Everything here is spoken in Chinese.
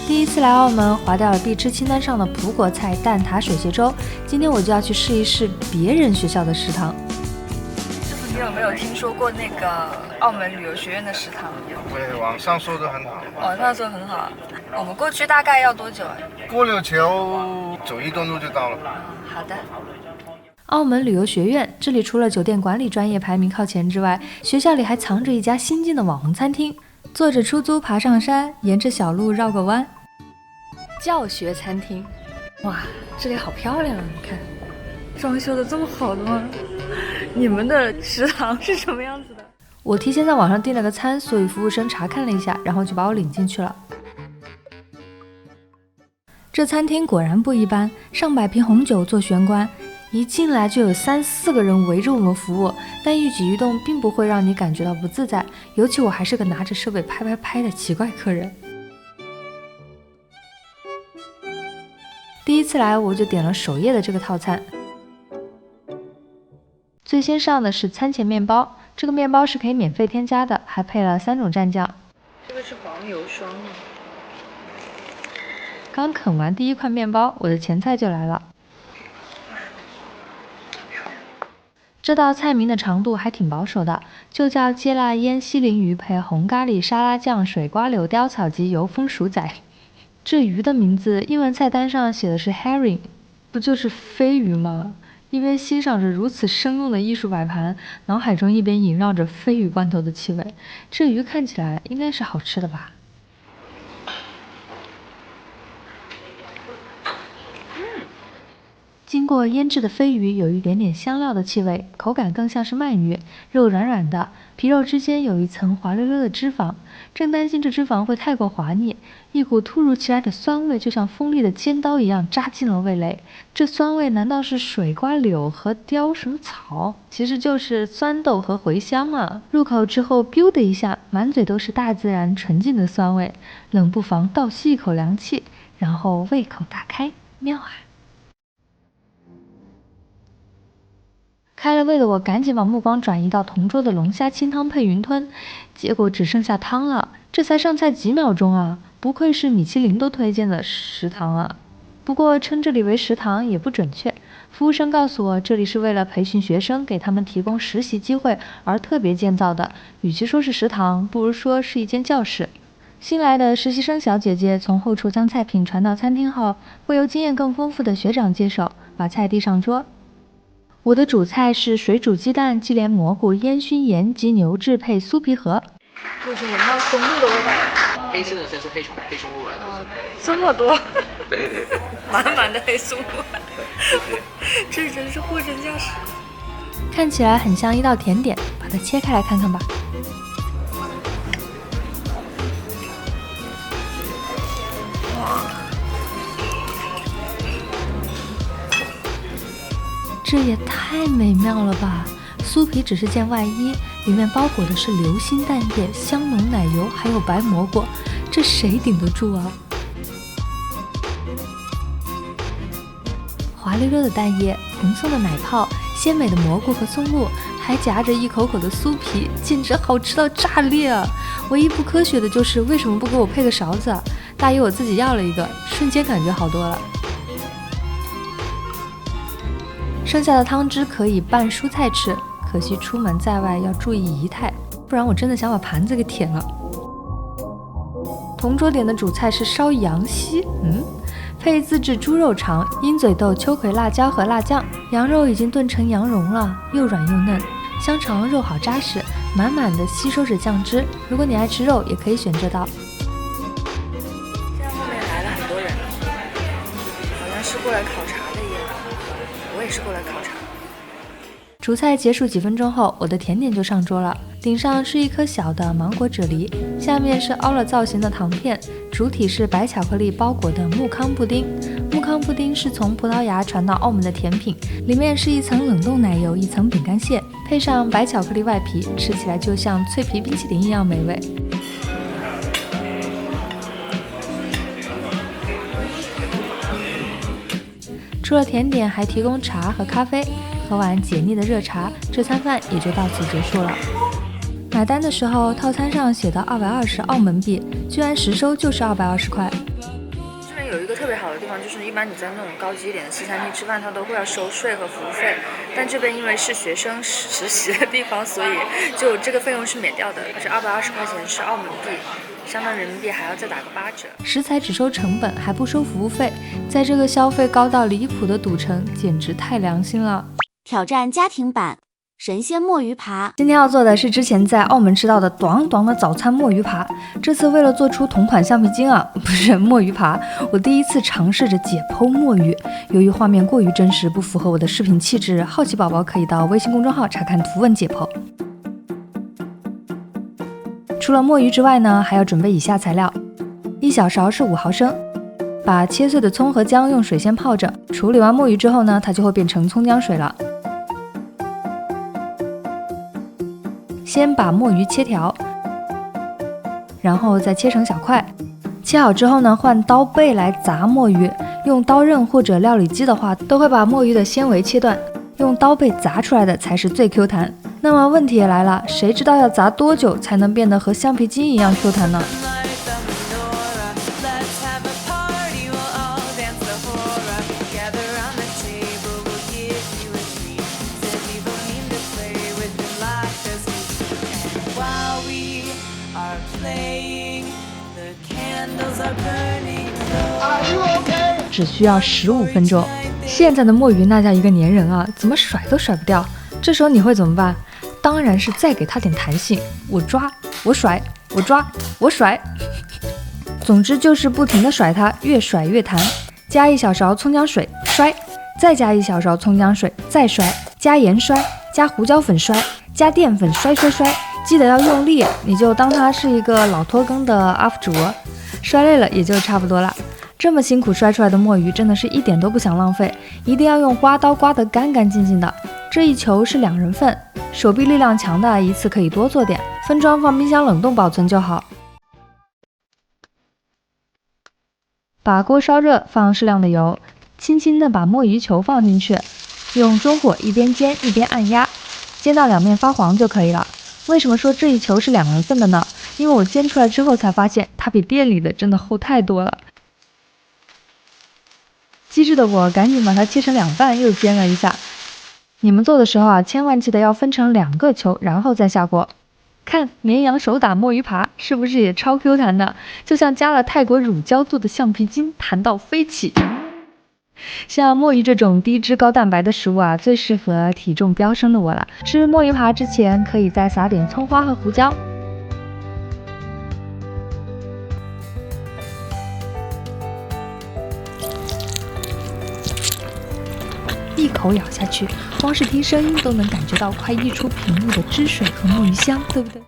第一次来澳门，划掉了必吃清单上的葡果菜蛋挞水蟹粥。今天我就要去试一试别人学校的食堂。师傅，你有没有听说过那个澳门旅游学院的食堂？对，网上说的很好。网上说很好。我们过去大概要多久啊？过六桥走1段路就到了。好的。澳门旅游学院，这里除了酒店管理专业排名靠前之外，学校里还藏着一家新进的网红餐厅。坐着出租爬上山，沿着小路绕个弯。教学餐厅，哇，这里好漂亮啊！你看，装修的这么好的吗？你们的食堂是什么样子的？我提前在网上订了个餐，所以服务生查看了一下，然后就把我领进去了。这餐厅果然不一般，上百瓶红酒做玄关，一进来就有3、4个人围着我们服务，但一举一动并不会让你感觉到不自在，尤其我还是个拿着设备拍的奇怪客人。第一次来我就点了首页的这个套餐，最先上的是餐前面包，这个面包是可以免费添加的，还配了3种蘸酱。这个是黄油霜吗？刚啃完第一块面包，我的前菜就来了。这道菜名的长度还挺保守的，就叫芥辣腌西鲮鱼配红咖喱沙拉酱水瓜柳雕草及油封薯仔。这鱼的名字英文菜单上写的是 herring， 不就是飞鱼吗？一边欣赏着如此生动的艺术摆盘，脑海中一边萦绕着鲱鱼罐头的气味。这鱼看起来应该是好吃的吧？经过腌制的鲱鱼有一点点香料的气味，口感更像是鳗鱼，肉软软的，皮肉之间有一层滑溜溜的脂肪。正担心这脂肪会太过滑腻，一股突如其来的酸味就像锋利的尖刀一样扎进了味蕾。这酸味难道是水瓜柳和雕什么草？其实就是酸豆和茴香嘛。入口之后 biu 的一下，满嘴都是大自然纯净的酸味，冷不防倒吸一口凉气，然后胃口大开，妙啊！开了胃的我赶紧把目光转移到同桌的龙虾清汤配云吞，结果只剩下汤了。这才上菜几秒钟啊，不愧是米其林都推荐的食堂啊。不过称这里为食堂也不准确，服务生告诉我这里是为了培训学生，给他们提供实习机会而特别建造的，与其说是食堂，不如说是一间教室。新来的实习生小姐姐从后厨将菜品传到餐厅后，会由经验更丰富的学长接手，把菜递上桌。我的主菜是水煮鸡蛋、鸡莲蘑菇、烟熏盐及牛至配酥皮盒。为什么它松露的味道？黑色的才是黑松露来的。这么多，对，满满的黑松露，这真是货真价实。看起来很像一道甜点，把它切开来看看吧。这也太美妙了吧！酥皮只是件外衣，里面包裹的是流心蛋液、香浓奶油，还有白蘑菇，这谁顶得住啊？滑溜溜的蛋液，蓬松的奶泡，鲜美的蘑菇和松露，还夹着一口口的酥皮，简直好吃到炸裂啊！唯一不科学的就是为什么不给我配个勺子啊？大姨我自己要了一个，瞬间感觉好多了。剩下的汤汁可以拌蔬菜吃，可惜出门在外要注意仪态，不然我真的想把盘子给舔了。同桌点的主菜是烧羊膝，配自制猪肉肠、鹰嘴豆、秋葵、辣椒和辣酱。羊肉已经炖成羊蓉了，又软又嫩，香肠肉好扎实，满满的吸收着酱汁。如果你爱吃肉，也可以选这道。现在后面来了很多人，好像是过来考察的一样。我也是过来考察。主菜结束几分钟后，我的甜点就上桌了。顶上是一颗小的芒果啫喱，下面是凹了造型的糖片，主体是白巧克力包裹的木糠布丁。木糠布丁是从葡萄牙传到澳门的甜品，里面是一层冷冻奶油，一层饼干屑，配上白巧克力外皮，吃起来就像脆皮冰淇淋一样美味。除了甜点，还提供茶和咖啡。喝完解腻的热茶，这餐饭也就到此结束了。买单的时候，套餐上写的220澳门币，居然实收就是220块。这边有一个特别好的地方，就是一般你在那种高级一点的西餐厅吃饭，它都会要收税和服务费，但这边因为是学生实习的地方，所以就这个费用是免掉的，而且220块钱是澳门币，相当于人民币还要再打个8折。食材只收成本，还不收服务费，在这个消费高到离谱的赌城，简直太良心了。挑战家庭版神仙墨鱼扒。今天要做的是之前在澳门吃到的短的早餐墨鱼扒，这次为了做出同款橡皮筋啊，不是墨鱼扒，我第一次尝试着解剖墨鱼。由于画面过于真实，不符合我的视频气质，好奇宝宝可以到微信公众号查看图文解剖。除了墨鱼之外呢，还要准备以下材料：1小勺是5毫升，把切碎的葱和姜用水先泡着，处理完墨鱼之后呢，它就会变成葱姜水了。先把墨鱼切条，然后再切成小块。切好之后呢，换刀背来砸墨鱼，用刀刃或者料理机的话，都会把墨鱼的纤维切断，用刀背砸出来的才是最 Q 弹。那么问题也来了，谁知道要砸多久才能变得和橡皮筋一样 Q 弹呢？只需要15分钟。现在的墨鱼那叫一个粘人啊，怎么甩都甩不掉。这时候你会怎么办？当然是再给它点弹性，我抓，我甩，我抓，我甩。总之就是不停的甩它，越甩越弹。加1小勺葱姜水，摔，再加1小勺葱姜水，再摔，加盐摔，加胡椒粉摔，加淀粉摔，记得要用力，你就当它是一个老拖更的 UP 主，摔累了也就差不多了。这么辛苦摔出来的墨鱼，真的是一点都不想浪费，一定要用刮刀刮得干干净净的。这一球是2人份，手臂力量强的一次可以多做点，分装放冰箱冷冻保存就好。把锅烧热，放适量的油，轻轻的把墨鱼球放进去，用中火一边煎一边按压，煎到两面发黄就可以了。为什么说这一球是2人份的呢？因为我煎出来之后才发现，它比店里的真的厚太多了。机智的我赶紧把它切成2半，又煎了一下。你们做的时候啊，千万记得要分成2个球，然后再下锅。看绵羊手打墨鱼扒，是不是也超 Q 弹的？就像加了泰国乳胶做的橡皮筋，弹到飞起。像墨鱼这种低脂高蛋白的食物啊，最适合体重飙升的我了。吃墨鱼扒之前，可以再撒点葱花和胡椒。一口咬下去，光是听声音都能感觉到快溢出屏幕的汁水和墨鱼香，对不对？